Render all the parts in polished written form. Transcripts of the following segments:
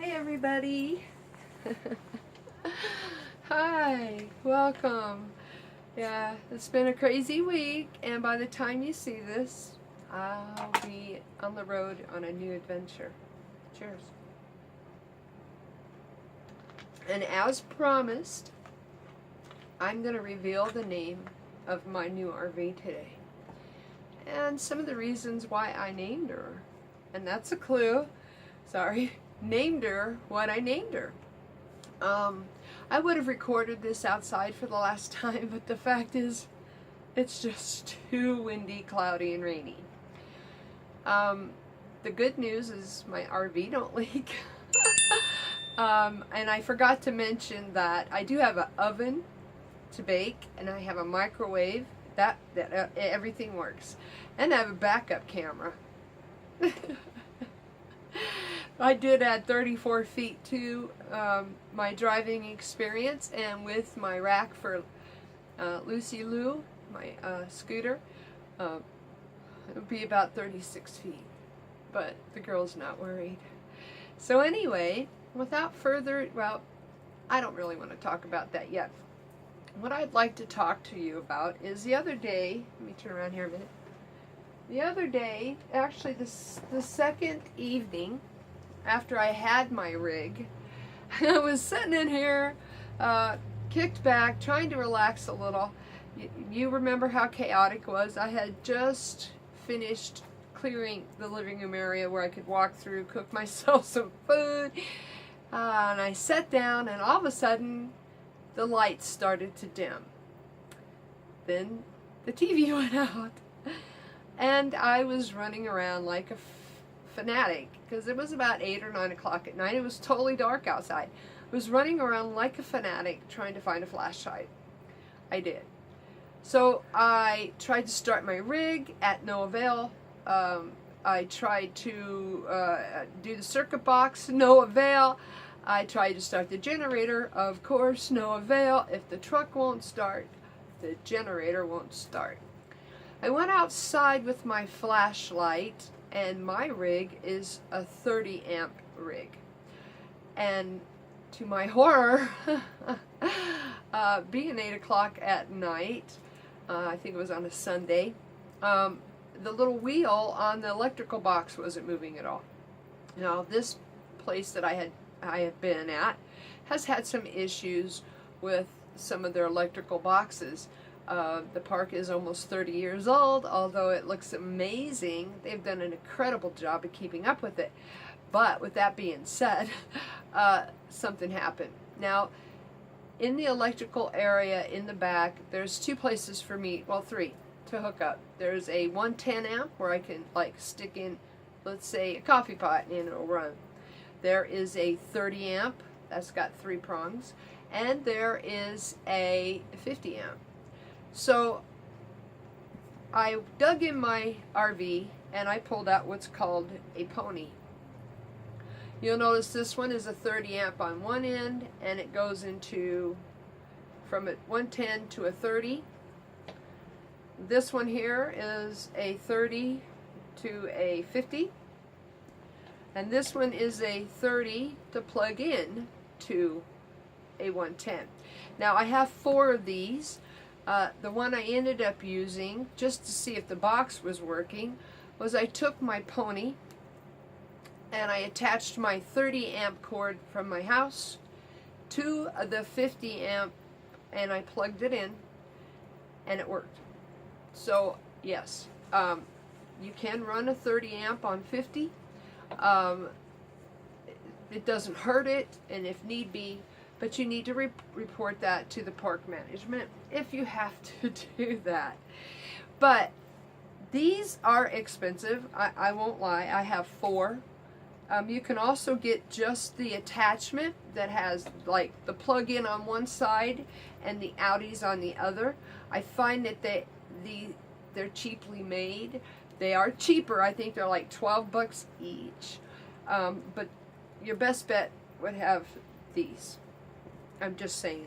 Hi everybody. Hi, welcome. Yeah, it's been a crazy week, and by the time you see this, I'll be on the road on a new adventure. Cheers. And as promised, I'm going to reveal the name of my new RV today. And some of the reasons why I named her. And that's a clue. Sorry. Named her what I named her. I would have recorded this outside for the last time, but the fact is, it's just too windy, cloudy, and rainy. The good news is my RV don't leak. And I forgot to mention that I do have an oven to bake, and I have a microwave. That everything works. And I have a backup camera. I did add 34 feet to my driving experience, and with my rack for Lucy Lou, my scooter, it would be about 36 feet, but the girl's not worried. So anyway, without further, well, I don't really want to talk about that yet. What I'd like to talk to you about is the other day, let me turn around here a minute. The other day, actually the second evening after I had my rig, I was sitting in here, kicked back, trying to relax a little. You remember how chaotic it was. I had just finished clearing the living room area where I could walk through, cook myself some food, and I sat down, and all of a sudden the lights started to dim. Then the TV went out, and I was running around like a fanatic, because it was about 8 or 9 o'clock at night. It was totally dark outside. I was running around like a fanatic trying to find a flashlight. I did. So I tried to start my rig, at no avail. I tried to do the circuit box, no avail. I tried to start the generator, of course, no avail. If the truck won't start, the generator won't start. I went outside with my flashlight, and my rig is a 30 amp rig. And to my horror, being 8 o'clock at night, I think it was on a Sunday, the little wheel on the electrical box wasn't moving at all. Now, this place that I have been at has had some issues with some of their electrical boxes. The park is almost 30 years old, although it looks amazing. They've done an incredible job of keeping up with it. But with that being said, something happened. Now, in the electrical area in the back, there's two places for me, well, three, to hook up. There's a 110 amp where I can like stick in, let's say, a coffee pot, and it'll run. There is a 30 amp, that's got 3 prongs, and there is a 50 amp. So I dug in my RV and I pulled out what's called a pony. You'll notice this one is a 30 amp on one end, and it goes into from a 110 to a 30. This one here is a 30 to a 50. And this one is a 30 to plug in to a 110. Now I have 4 of these. The one I ended up using, just to see if the box was working, was I took my pony and I attached my 30 amp cord from my house to the 50 amp, and I plugged it in, and it worked. So yes, you can run a 30 amp on 50. It doesn't hurt it, and if need be, but you need to report that to the park management if you have to do that. But these are expensive, I won't lie. I have 4. You can also get just the attachment that has like the plug-in on one side and the outies on the other. I find that they're cheaply made. They are cheaper. I think they're like 12 bucks each. But your best bet would have these. I'm just saying.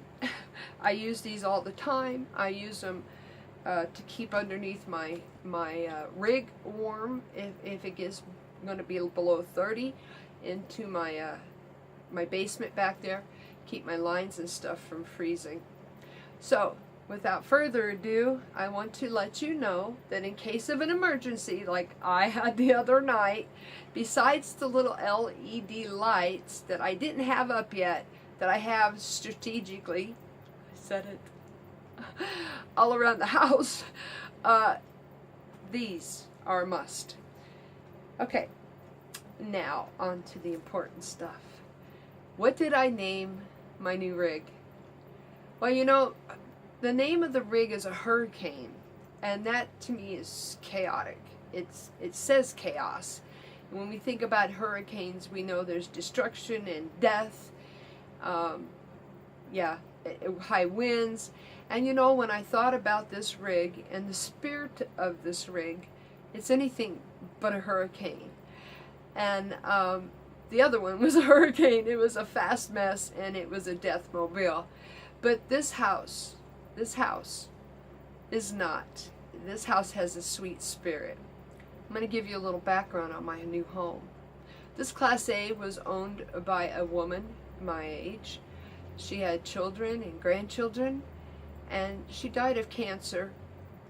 I use these all the time. I use them to keep underneath my rig warm if it gets going to be below 30, into my my basement back there, keep my lines and stuff from freezing. So, without further ado, I want to let you know that in case of an emergency, like I had the other night, besides the little LED lights that I didn't have up yet, that I have strategically, I said it, all around the house, these are a must. Okay, now on to the important stuff. What did I name my new rig? Well, you know, the name of the rig is a hurricane, and that to me is chaotic. It says chaos. And when we think about hurricanes, we know there's destruction and death, high winds. And you know, when I thought about this rig and the spirit of this rig, it's anything but a hurricane. And the other one was a hurricane. It was a fast mess, and it was a death mobile. But this house is not. This house has a sweet spirit. I'm going to give you a little background on my new home. This Class A was owned by a woman my age. She had children and grandchildren, and she died of cancer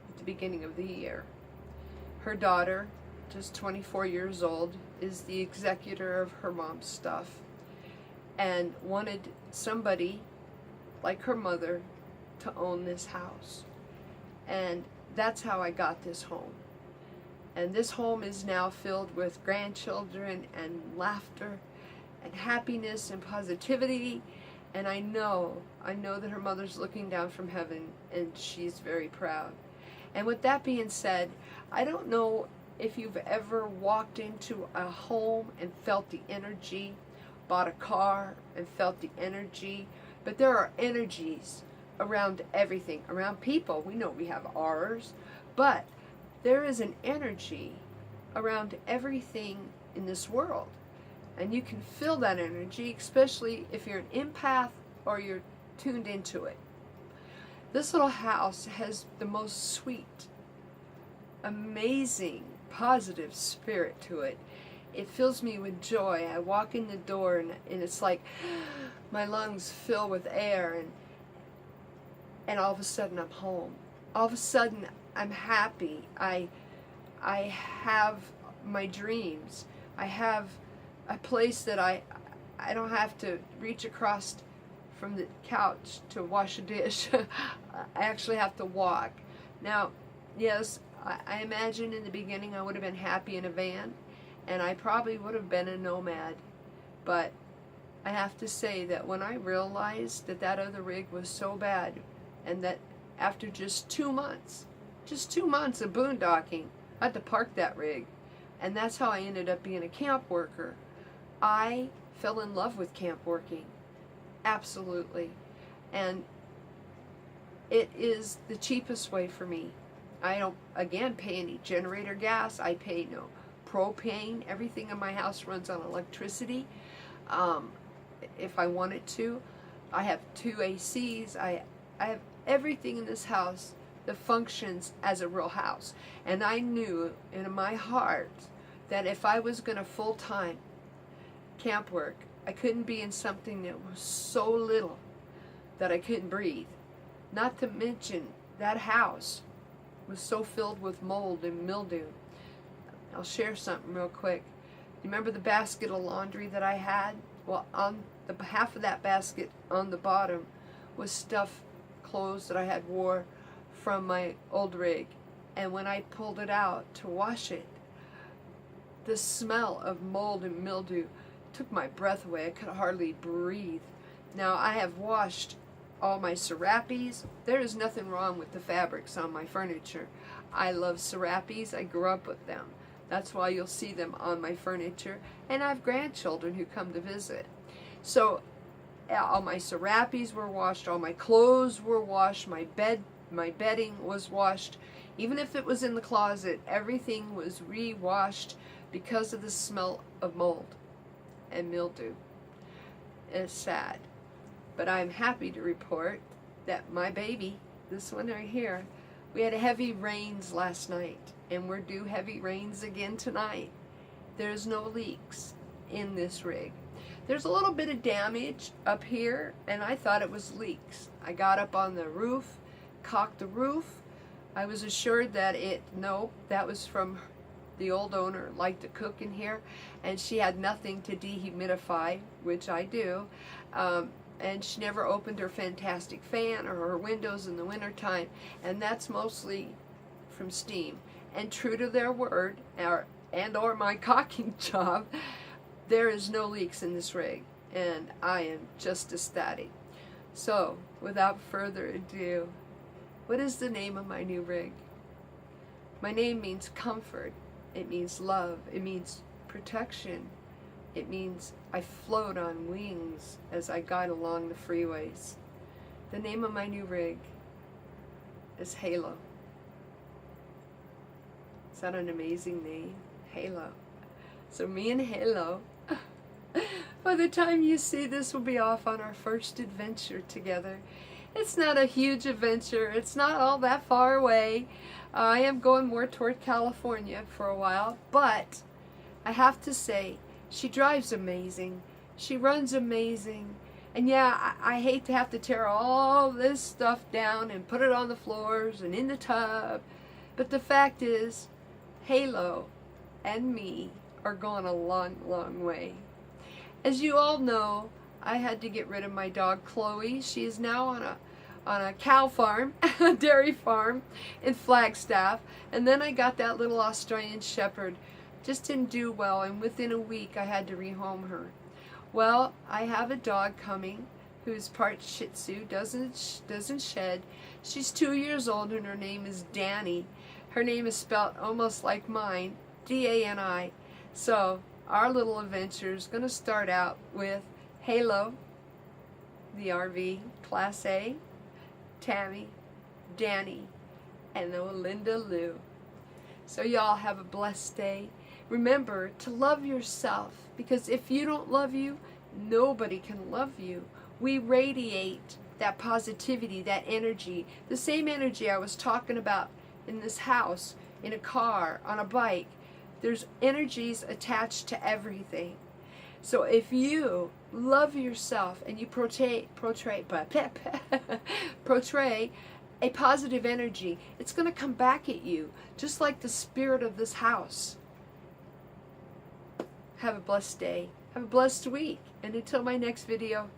at the beginning of the year. Her daughter, just 24 years old, is the executor of her mom's stuff and wanted somebody like her mother to own this house. And that's how I got this home. And this home is now filled with grandchildren and laughter and happiness and positivity. And I know that her mother's looking down from heaven, and she's very proud. And with that being said, I don't know if you've ever walked into a home and felt the energy, bought a car and felt the energy, but there are energies around everything, around people. We know we have ours, but there is an energy around everything in this world. And you can feel that energy, especially if you're an empath or you're tuned into it. This little house has the most sweet, amazing, positive spirit to it. It fills me with joy. I walk in the door and it's like my lungs fill with air, and all of a sudden I'm home. All of a sudden I'm happy. I have my dreams. I have a place that I don't have to reach across from the couch to wash a dish. I actually have to walk. Now, yes, I imagine in the beginning I would have been happy in a van, and I probably would have been a nomad. But I have to say that when I realized that that other rig was so bad, and that after just 2 months of boondocking, I had to park that rig. And that's how I ended up being a camp worker. I fell in love with camp working. Absolutely. And it is the cheapest way for me. I don't, again, pay any generator gas. I pay no propane. Everything in my house runs on electricity. If I wanted to. I have 2 ACs. I have everything in this house that functions as a real house. And I knew in my heart that if I was going to full-time camp work, I couldn't be in something that was so little that I couldn't breathe. Not to mention that house was so filled with mold and mildew. I'll share something real quick. You remember the basket of laundry that I had? Well, on the half of that basket on the bottom was stuff, clothes that I had wore from my old rig. And when I pulled it out to wash it, the smell of mold and mildew took my breath away. I could hardly breathe. Now, I have washed all my serapes. There is nothing wrong with the fabrics on my furniture. I love serapes. I grew up with them. That's why you'll see them on my furniture. And I have grandchildren who come to visit. So all my serapes were washed, all my clothes were washed, my bedding was washed. Even if it was in the closet, everything was re-washed because of the smell of mold and mildew. It's sad. But I'm happy to report that my baby, this one right here, we had heavy rains last night, and we're due heavy rains again tonight. There's no leaks in this rig. There's a little bit of damage up here, and I thought it was leaks. I got up on the roof, caulked the roof. I was assured that nope, that was from the old owner, liked to cook in here, and she had nothing to dehumidify, which I do. And she never opened her fantastic fan or her windows in the wintertime, and that's mostly from steam. And true to their word, or my caulking job, there is no leaks in this rig, and I am just ecstatic. So, without further ado, what is the name of my new rig? My name means comfort, it means love, it means protection, it means I float on wings as I guide along the freeways. The name of my new rig is Halo. Is that an amazing name? Halo. So me and Halo, by the time you see this, we'll be off on our first adventure together. It's not a huge adventure. It's not all that far away. I am going more toward California for a while, but I have to say, she drives amazing. She runs amazing. And yeah, I hate to have to tear all this stuff down and put it on the floors and in the tub. But the fact is, Halo and me are going a long, long way. As you all know, I had to get rid of my dog Chloe. She is now on a cow farm, a dairy farm in Flagstaff. And then I got that little Australian Shepherd. Just didn't do well, and within a week I had to rehome her. Well, I have a dog coming who's part Shih Tzu, doesn't shed. She's 2 years old and her name is Danny. Her name is spelled almost like mine, D-A-N-I. So our little adventure is going to start out with Halo, the RV, Class A, Tammy, Danny, and the Linda Lou. So y'all have a blessed day. Remember to love yourself, because if you don't love you, nobody can love you. We radiate that positivity, that energy, the same energy I was talking about in this house, in a car, on a bike. There's energies attached to everything. So if you love yourself and you portray a positive energy, it's going to come back at you, just like the spirit of this house. Have a blessed day. Have a blessed week. And until my next video,